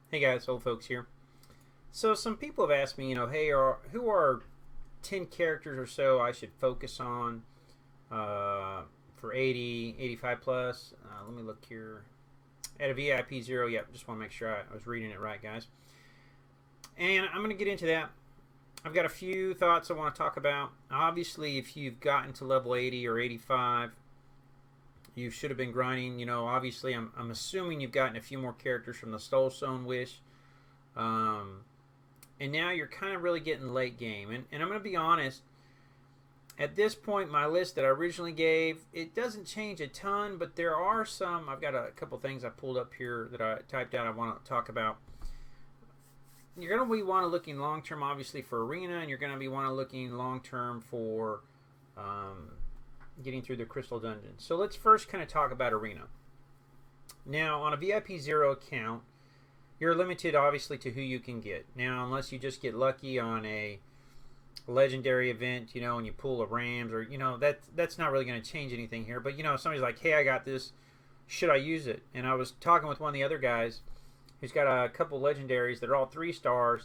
Hey guys, old folks here. So some people have asked me, hey, who are 10 characters or so I should focus on for 80, 85 plus? Let me look here. At a VIP 0, yep, just want to make sure I was reading it right, guys. And I'm going to get into that. I've got a few thoughts I want to talk about. Obviously, if you've gotten to level 80 or 85, you should have been grinding. Obviously, I'm assuming you've gotten a few more characters from the Soulstone Wish. And now you're kind of really getting late game. And I'm going to be honest, at this point, my list that I originally gave, it doesn't change a ton, but there are some. I've got a couple things I pulled up here that I typed out I want to talk about. You're going to be looking long term, obviously, for Arena, and you're going to be looking long term for getting through the Crystal Dungeon. So let's first kind of talk about Arena. Now, on a VIP 0 account, you're limited, obviously, to who you can get. Now, unless you just get lucky on a legendary event, and you pull a Rams, or, that's not really going to change anything here. But, somebody's like, hey, I got this. Should I use it? And I was talking with one of the other guys who's got a couple legendaries that are all 3 stars.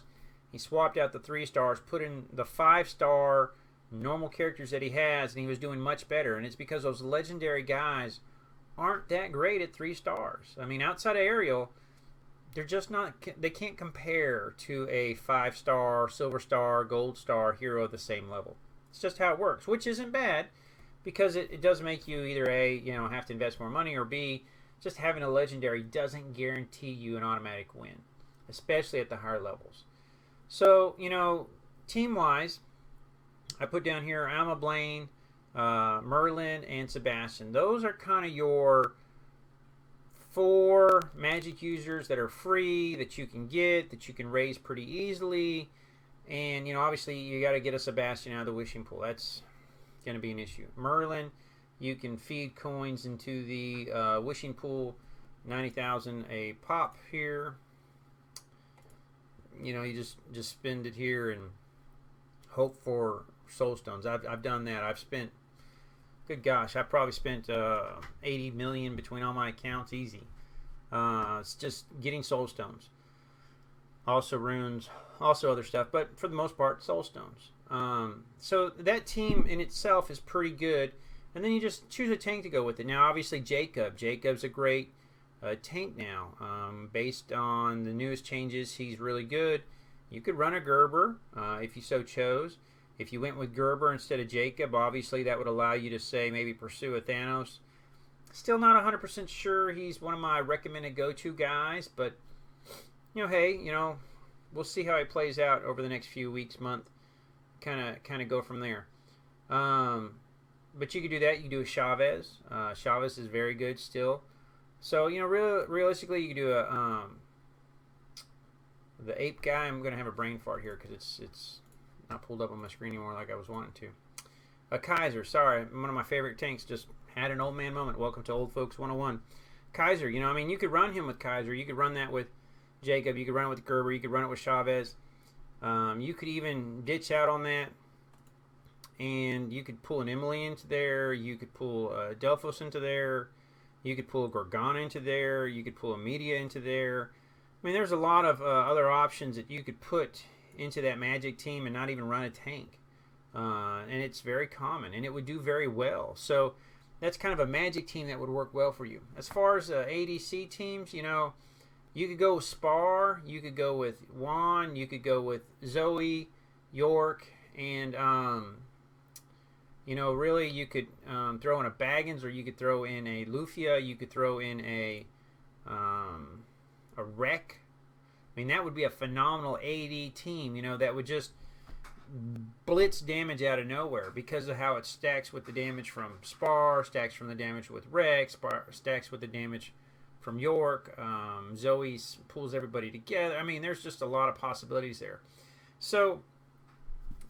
He swapped out the 3 stars, put in the 5-star normal characters that he has, and he was doing much better. And it's because those legendary guys aren't that great at 3 stars. I mean, outside of Ariel, they're just not, they can't compare to a 5-star, silver star, gold star hero of the same level. It's just how it works, which isn't bad, because it does make you either A, have to invest more money, or B, just having a legendary doesn't guarantee you an automatic win, especially at the higher levels. So, team wise, I put down here Alma Blaine, Merlin, and Sebastian. Those are kind of your 4 magic users that are free, that you can get, that you can raise pretty easily. And, obviously you got to get a Sebastian out of the wishing pool. That's going to be an issue. Merlin, you can feed coins into the wishing pool, 90,000 a pop here. You just spend it here and hope for soul stones. I've done that. I've spent, good gosh, I probably spent 80 million between all my accounts, easy. It's just getting soul stones. Also runes, also other stuff, but for the most part, soul stones. So that team in itself is pretty good. And then you just choose a tank to go with it. Now, obviously, Jacob's a great tank now. Based on the newest changes, he's really good. You could run a Gerber if you so chose. If you went with Gerber instead of Jacob, obviously that would allow you to, say, maybe pursue a Thanos. Still not 100% sure he's one of my recommended go-to guys, but, hey, we'll see how he plays out over the next few weeks, month. Kind of go from there. But you could do that. You could do a Chavez. Chavez is very good still. So, realistically, you could do a the ape guy. I'm going to have a brain fart here because it's not pulled up on my screen anymore like I was wanting to. A Kaiser. Sorry, one of my favorite tanks just had an old man moment. Welcome to Old Folks 101. Kaiser, you could run him with Kaiser. You could run that with Jacob. You could run it with Gerber. You could run it with Chavez. You could even ditch out on that, and you could pull an Emily into there. You could pull Delphos into there. You could pull Gorgana into there. You could pull a Media into there. I mean, there's a lot of other options that you could put into that Magic team and not even run a tank. And it's very common, and it would do very well. So that's kind of a Magic team that would work well for you. As far as ADC teams, you could go with Spar, you could go with Juan, you could go with Zoe, York, and really you could throw in a Baggins, or you could throw in a Lufia, you could throw in a Wreck. I mean, that would be a phenomenal AD team, that would just blitz damage out of nowhere because of how it stacks with the damage from Spar, stacks from the damage with Rex, stacks with the damage from York. Zoe pulls everybody together. I mean, there's just a lot of possibilities there. So,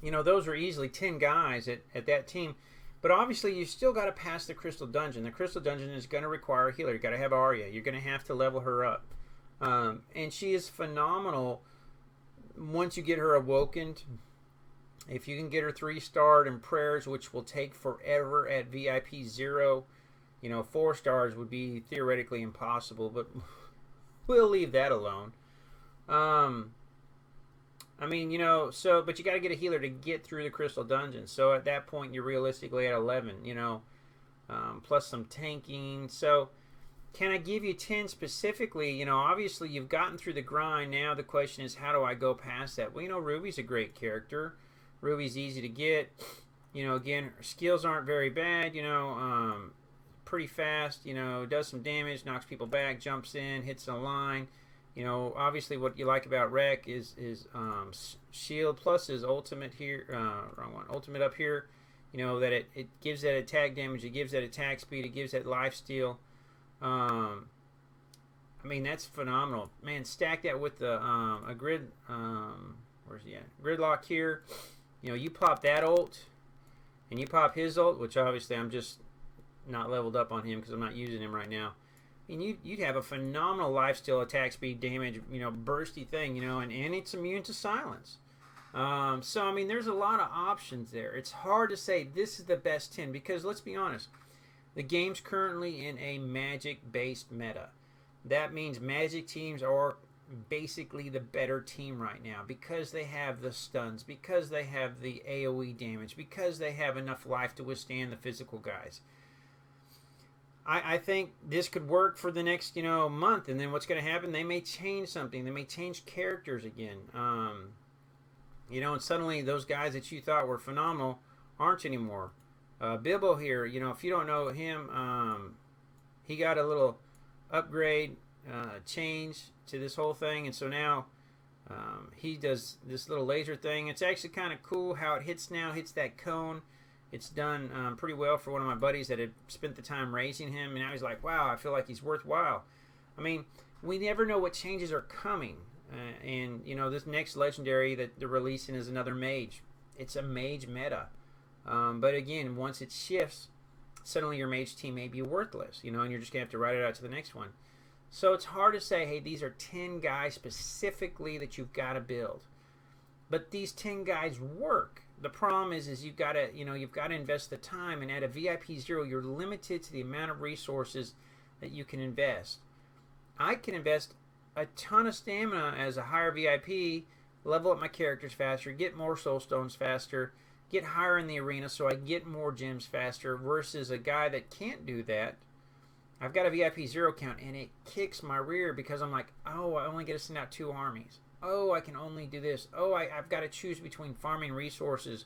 those are easily 10 guys at that team. But obviously, you still got to pass the Crystal Dungeon. The Crystal Dungeon is going to require a healer. You got to have Arya. You're going to have to level her up. And she is phenomenal once you get her awokened. If you can get her 3-starred in prayers, which will take forever at VIP 0, 4 stars would be theoretically impossible, but we'll leave that alone. Um, I mean, but you got to get a healer to get through the crystal dungeon. So at that point, you're realistically at 11. Plus some tanking. So can I give you 10 specifically? Obviously you've gotten through the grind. Now the question is, how do I go past that? Well, Ruby's a great character. Ruby's easy to get. Again, her skills aren't very bad. Pretty fast. Does some damage, knocks people back, jumps in, hits a line. Obviously what you like about Rek is shield plus his ultimate here. Wrong one. Ultimate up here. That it gives that attack damage, it gives that attack speed, it gives that life steal. I mean, that's phenomenal, man. Stack that with the a grid. Where's he at? Gridlock here. You pop that ult, and you pop his ult, which obviously I'm just not leveled up on him because I'm not using him right now. I mean, you'd have a phenomenal lifesteal, attack speed, damage, bursty thing, and it's immune to silence. So, I mean, there's a lot of options there. It's hard to say this is the best 10 because, let's be honest, the game's currently in a Magic-based meta. That means Magic teams are basically the better team right now because they have the stuns, because they have the AoE damage, because they have enough life to withstand the physical guys. I think this could work for the next, month, and then what's going to happen? They may change something. They may change characters again. And suddenly those guys that you thought were phenomenal aren't anymore. Bilbo here, if you don't know him, he got a little upgrade, change to this whole thing, and so now he does this little laser thing. It's actually kind of cool how it hits that cone. It's done pretty well for one of my buddies that had spent the time raising him, and now he's like, wow, I feel like he's worthwhile. I mean, we never know what changes are coming. And this next legendary that they're releasing is another mage. It's a mage meta. But again, once it shifts, suddenly your mage team may be worthless, and you're just going to have to write it out to the next one. So it's hard to say, hey, these are 10 guys specifically that you've got to build. But these 10 guys work. The problem is you've got to invest the time, and at a VIP 0, you're limited to the amount of resources that you can invest. I can invest a ton of stamina as a higher VIP, level up my characters faster, get more soul stones faster, get higher in the arena so I get more gems faster, versus a guy that can't do that. I've got a VIP 0 count and it kicks my rear because I'm like, oh, I only get to send out 2 armies. Oh, I can only do this. Oh, I've got to choose between farming resources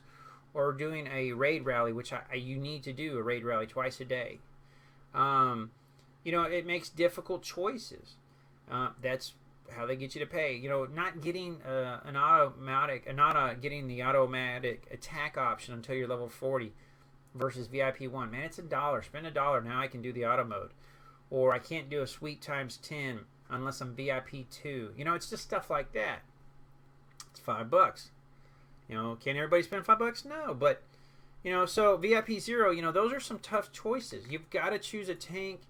or doing a raid rally, which you need to do a raid rally twice a day. It makes difficult choices. That's how they get you to pay. Not getting getting the automatic attack option until you're level 40 versus VIP 1. Man, it's $1. Spend $1. Now I can do the auto mode. Or I can't do a sweet times 10 unless I'm VIP 2. It's just stuff like that. It's $5. Can everybody spend $5? No, but so VIP 0, those are some tough choices. You've got to choose a tank,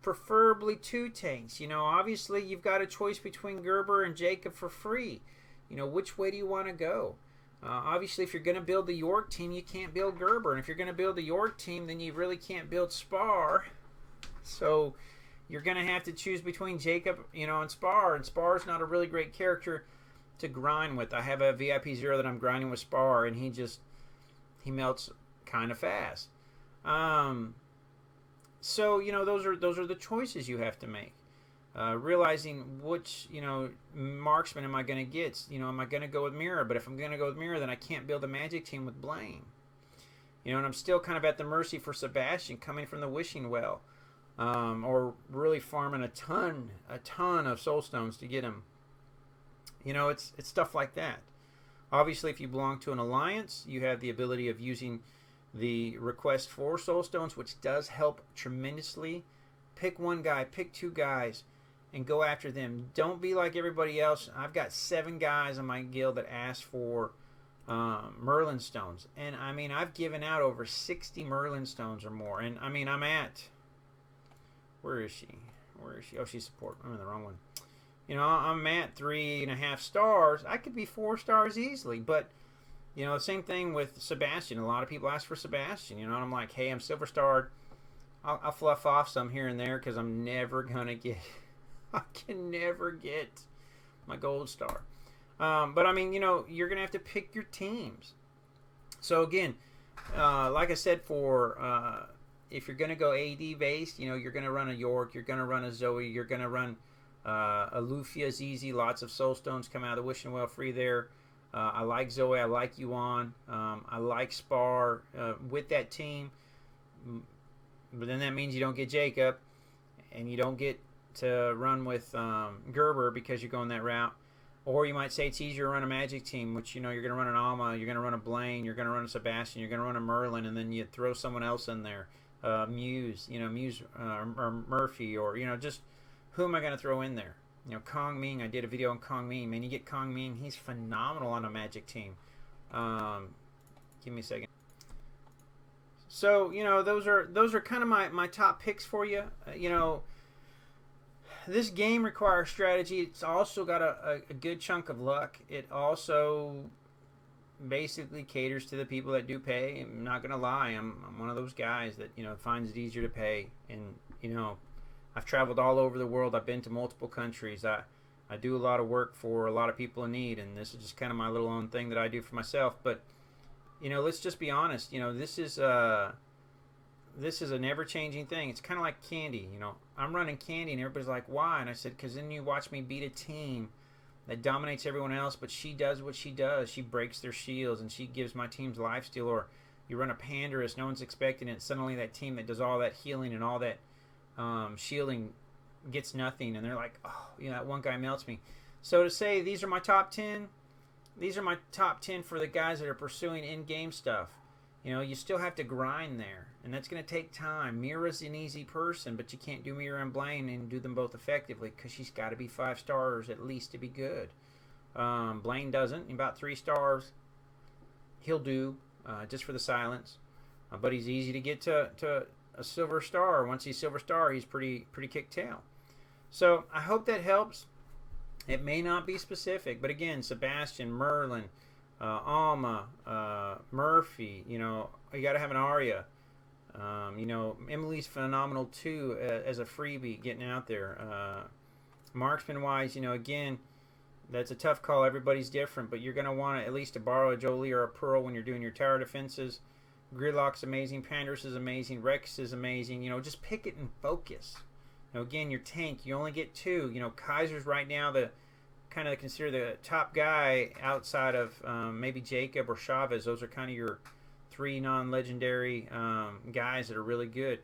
preferably 2 tanks. Obviously you've got a choice between Gerber and Jacob for free. Which way do you want to go? Obviously, if you're going to build the York team, you can't build Gerber. And if you're going to build the York team, then you really can't build Spar. So you're going to have to choose between Jacob, and Spar. And Spar's not a really great character to grind with. I have a VIP 0 that I'm grinding with Spar, and he melts kind of fast. So, those are the choices you have to make. Realizing which, marksman am I going to get? Am I going to go with Mira? But if I'm going to go with Mira, then I can't build a magic team with Blaine. And I'm still kind of at the mercy for Sebastian coming from the Wishing Well. Or really farming a ton of soul stones to get him. It's stuff like that. Obviously, if you belong to an alliance, you have the ability of using the request for soul stones, which does help tremendously. Pick 1 guy, pick 2 guys, and go after them. Don't be like everybody else. I've got 7 guys in my guild that ask for Merlin stones, and I mean I've given out over 60 Merlin stones or more. And I mean I'm at, where is she? Oh, she's support. I'm in the wrong one. I'm at 3.5 stars. I could be 4 stars easily, but the same thing with Sebastian. A lot of people ask for Sebastian, and I'm like, hey, I'm silver starred. I'll fluff off some here and there because I'm never gonna get. I can never get my gold star. But I mean, you know, you're gonna have to pick your teams. So again, like I said, for if you're gonna go AD based, you know, you're gonna run a York, you're gonna run a Zoe, you're gonna run a Lufia's easy. Lots of soul stones come out of the Wishing Well free there. I like Zoe. I like Yuan. I like Spar with that team. But then that means you don't get Jacob, and you don't get to run with Gerber because you're going that route. Or you might say it's easier to run a Magic team, which, you know, you're going to run an Alma, you're going to run a Blaine, you're going to run a Sebastian, you're going to run a Merlin, and then you throw someone else in there. Muse, you know, Muse or Murphy, or, you know, just who am I going to throw in there? You know, Kong Ming, I did a video on Kong Ming. Man, you get Kong Ming, he's phenomenal on a Magic team. Give me a second. So, you know, those are kind of my top picks for you. You know, this game requires strategy. It's also got a good chunk of luck. It also basically caters to the people that do pay. I'm not going to lie. I'm one of those guys that, you know, finds it easier to pay. And, you know, I've traveled all over the world. I've been to multiple countries. I do a lot of work for a lot of people in need, and this is just kind of my little own thing that I do for myself. But, you know, let's just be honest. You know, this is a never-changing thing. It's kind of like Candy. You know, I'm running Candy, and everybody's like, why? And I said, because then you watch me beat a team that dominates everyone else, but she does what she does. She breaks their shields, and she gives my team's lifesteal. Or you run a Pandarus, no one's expecting it. Suddenly that team that does all that healing and all that shielding gets nothing, and they're like, oh, you know, that one guy melts me. So to say these are my top 10, these are my top 10 for the guys that are pursuing in-game stuff. You know, you still have to grind there, and that's going to take time. Mira's an easy person, but you can't do Mira and Blaine and do them both effectively because she's got to be 5 stars at least to be good. Blaine doesn't. About 3 stars, he'll do just for the silence. But he's easy to get to a silver star. Once he's silver star, he's pretty kick tail. So I hope that helps. It may not be specific, but again, Sebastian, Merlin, Alma, Murphy, you know, you got to have an Arya. You know, Emily's phenomenal too as a freebie getting out there. Marksman wise, you know, again, that's a tough call. Everybody's different, but you're going to want at least to borrow a Jolie or a Pearl when you're doing your tower defenses. Gridlock's amazing. Pandarus is amazing. Rex is amazing. You know, just pick it and focus. You know, again, your tank, you only get 2. You know, Kaiser's right now the kind of consider the top guy outside of maybe Jacob or Chavez. Those are kind of your 3 non-legendary guys that are really good.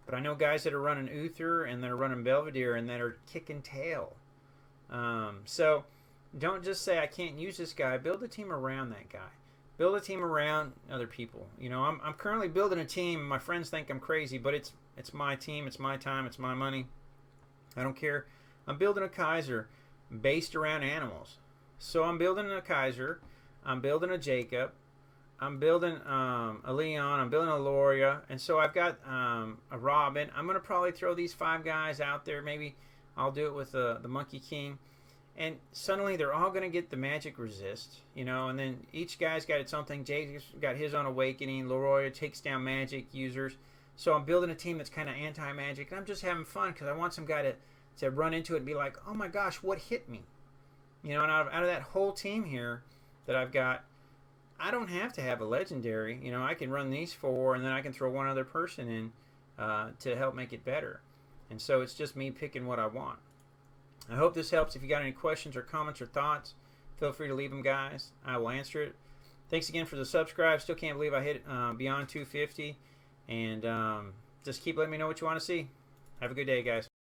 But I know guys that are running Uther and that are running Belvedere and that are kicking tail. So don't just say I can't use this guy. Build a team around that guy. Build a team around other people. You know, I'm currently building a team. My friends think I'm crazy, but it's my team. It's my time. It's my money. I don't care. I'm building a Kaiser based around animals. So I'm building a Kaiser. I'm building a Jacob. I'm building a Leon. I'm building a Loria. And so I've got a Robin. I'm going to probably throw these 5 guys out there. Maybe I'll do it with the Monkey King. And suddenly they're all going to get the magic resist, you know, and then each guy's got its own thing. Jay's got his own awakening. Leroy takes down magic users. So I'm building a team that's kind of anti-magic, and I'm just having fun because I want some guy to run into it and be like, oh my gosh, what hit me? You know, and out of that whole team here that I've got, I don't have to have a legendary. You know, I can run these 4, and then I can throw one other person in to help make it better. And so it's just me picking what I want. I hope this helps. If you got any questions or comments or thoughts, feel free to leave them, guys. I will answer it. Thanks again for the subscribe. Still can't believe I hit beyond 250. And just keep letting me know what you want to see. Have a good day, guys.